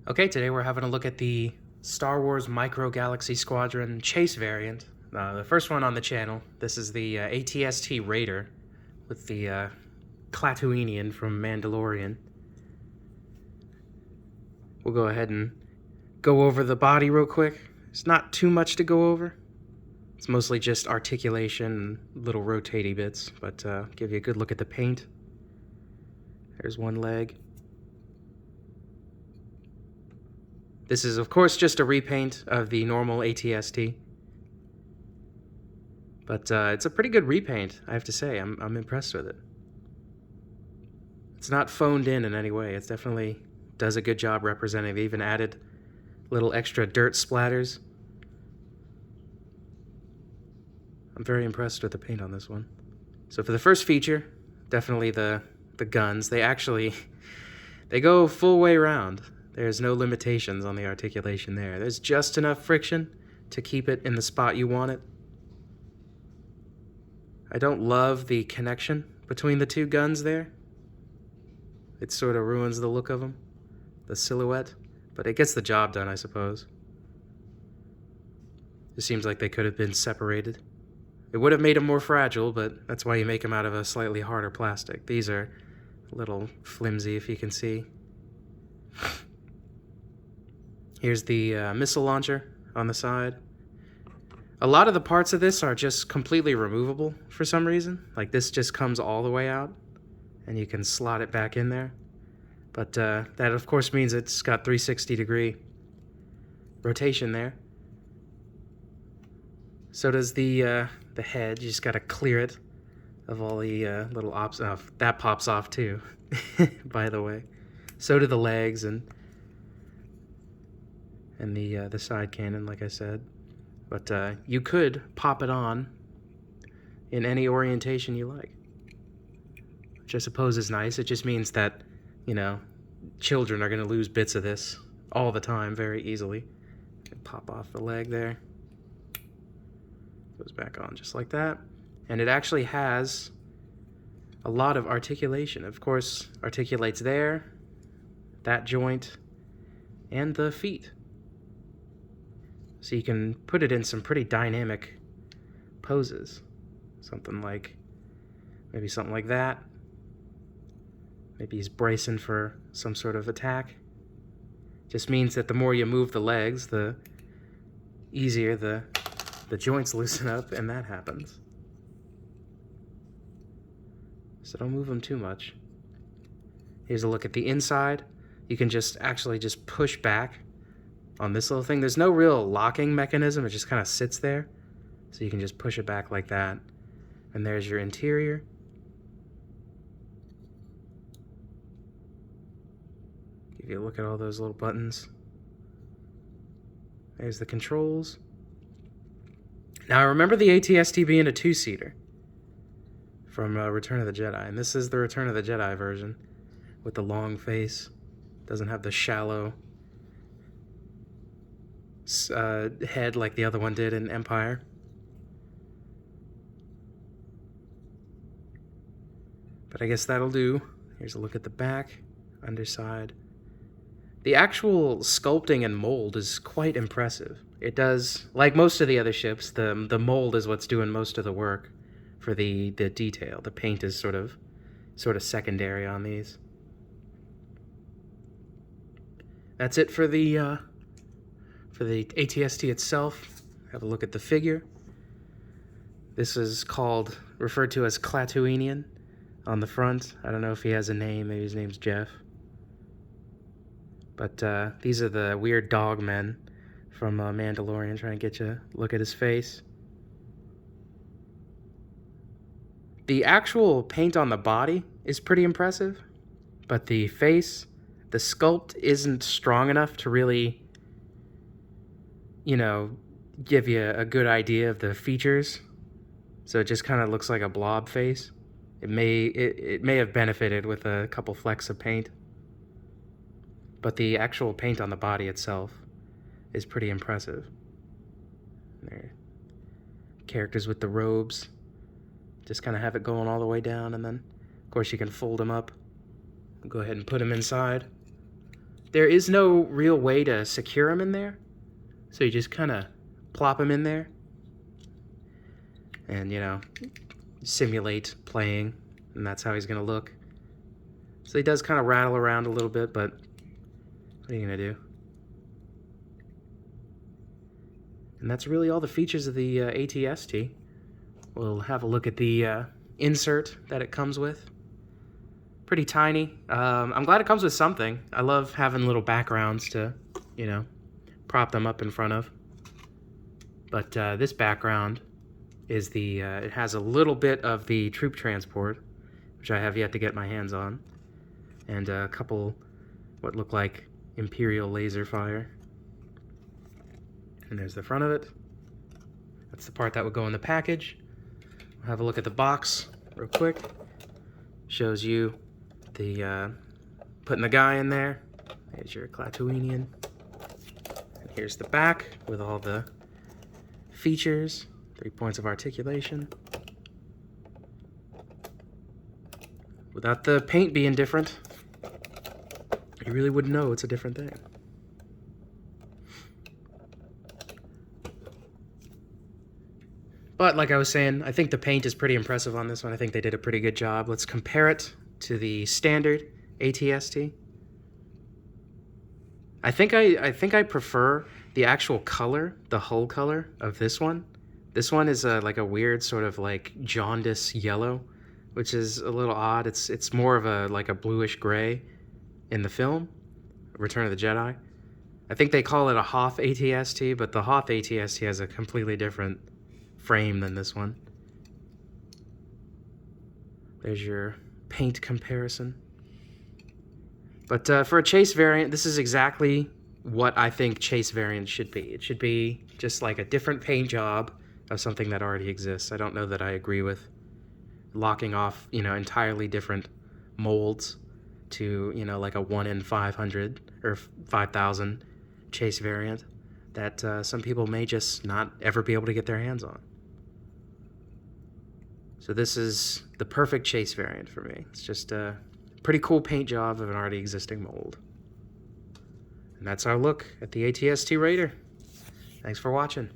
Okay, today we're having a look at the Star Wars Micro Galaxy Squadron Chase variant. The first one on the channel. This is the ATST Raider with the Klatooinian from Mandalorian. We'll go ahead and go over the body real quick. It's not too much to go over. It's mostly just articulation and little rotatey bits, but give you a good look at the paint. There's one leg. This is, of course, just a repaint of the normal ATST. But it's a pretty good repaint, I have to say. I'm impressed with it. It's not phoned in any way. It definitely does a good job representing. They even added little extra dirt splatters. I'm very impressed with the paint on this one. So for the first feature, definitely the guns. They go full way around. There's no limitations on the articulation there. There's just enough friction to keep it in the spot you want it. I don't love the connection between the two guns there. It sort of ruins the look of them, the silhouette, but it gets the job done, I suppose. It seems like they could have been separated. It would have made them more fragile, but that's why you make them out of a slightly harder plastic. These are a little flimsy, if you can see. Here's the missile launcher on the side. A lot of the parts of this are just completely removable for some reason. Like this just comes all the way out, and you can slot it back in there. But that, of course, means it's got 360-degree rotation there. So does the head. You just got to clear it of all the little ops. Oh, that pops off too, by the way. So do the legs and the side cannon, like I said. But you could pop it on in any orientation you like, which I suppose is nice. It just means that, you know, children are going to lose bits of this all the time very easily. Pop off the leg there. Goes back on just like that. And it actually has a lot of articulation. Of course, articulates there, that joint, and the feet. So you can put it in some pretty dynamic poses. Maybe something like that. Maybe he's bracing for some sort of attack. Just means that the more you move the legs, the easier the joints loosen up, and that happens. So don't move them too much. Here's a look at the inside. You can just push back on this little thing. There's no real locking mechanism. It just kind of sits there. So you can just push it back like that. And there's your interior. Give you a look at all those little buttons. There's the controls. Now I remember the ATST being a two-seater from Return of the Jedi. And this is the Return of the Jedi version with the long face. Doesn't have the shallow head like the other one did in Empire. But I guess that'll do. Here's a look at the back, underside. The actual sculpting and mold is quite impressive. It does, like most of the other ships, the mold is what's doing most of the work for the detail. The paint is sort of secondary on these. That's it for the ATST itself. Have a look at the figure. This is referred to as Klatooinian on the front. I don't know if he has a name. Maybe his name's Jeff. But these are the weird dog men from Mandalorian, trying to get you a look at his face. The actual paint on the body is pretty impressive, but the face, the sculpt isn't strong enough to really, you know, give you a good idea of the features. So it just kind of looks like a blob face. It may have benefited with a couple flecks of paint. But the actual paint on the body itself is pretty impressive. There. Characters with the robes. Just kind of have it going all the way down, and then, of course, you can fold them up. Go ahead and put them inside. there is no real way to secure him in there. So you just kind of plop him in there and, you know, simulate playing, and that's how he's going to look. So he does kind of rattle around a little bit, but what are you going to do? And that's really all the features of the ATST. We'll have a look at the insert that it comes with. Pretty tiny. I'm glad it comes with something. I love having little backgrounds to, you know, prop them up in front of. But this background is the, it has a little bit of the troop transport, which I have yet to get my hands on, and a couple what look like Imperial laser fire. And there's the front of it. That's the part that would go in the package. We'll have a look at the box real quick. Shows you the putting the guy in there. There's your Klatooinian. And here's the back with all the features, 3 points of articulation. Without the paint being different, you really wouldn't know it's a different thing. But like I was saying, I think the paint is pretty impressive on this one. I think they did a pretty good job. Let's compare it to the standard ATST. I think I prefer the actual color, the hull color of this one. This one is like a weird sort of like jaundice yellow, which is a little odd. It's more of a like a bluish gray in the film, Return of the Jedi. I think they call it a Hoth ATST, but the Hoth ATST has a completely different frame than this one. There's your paint comparison. But for a chase variant, this is exactly what I think chase variants should be. It should be just like a different paint job of something that already exists. I don't know that I agree with locking off, you know, entirely different molds to, you know, like a 1 in 500 or 5,000 chase variant that some people may just not ever be able to get their hands on. So this is the perfect chase variant for me. It's just a pretty cool paint job of an already existing mold. And that's our look at the ATST Raider. Thanks for watching.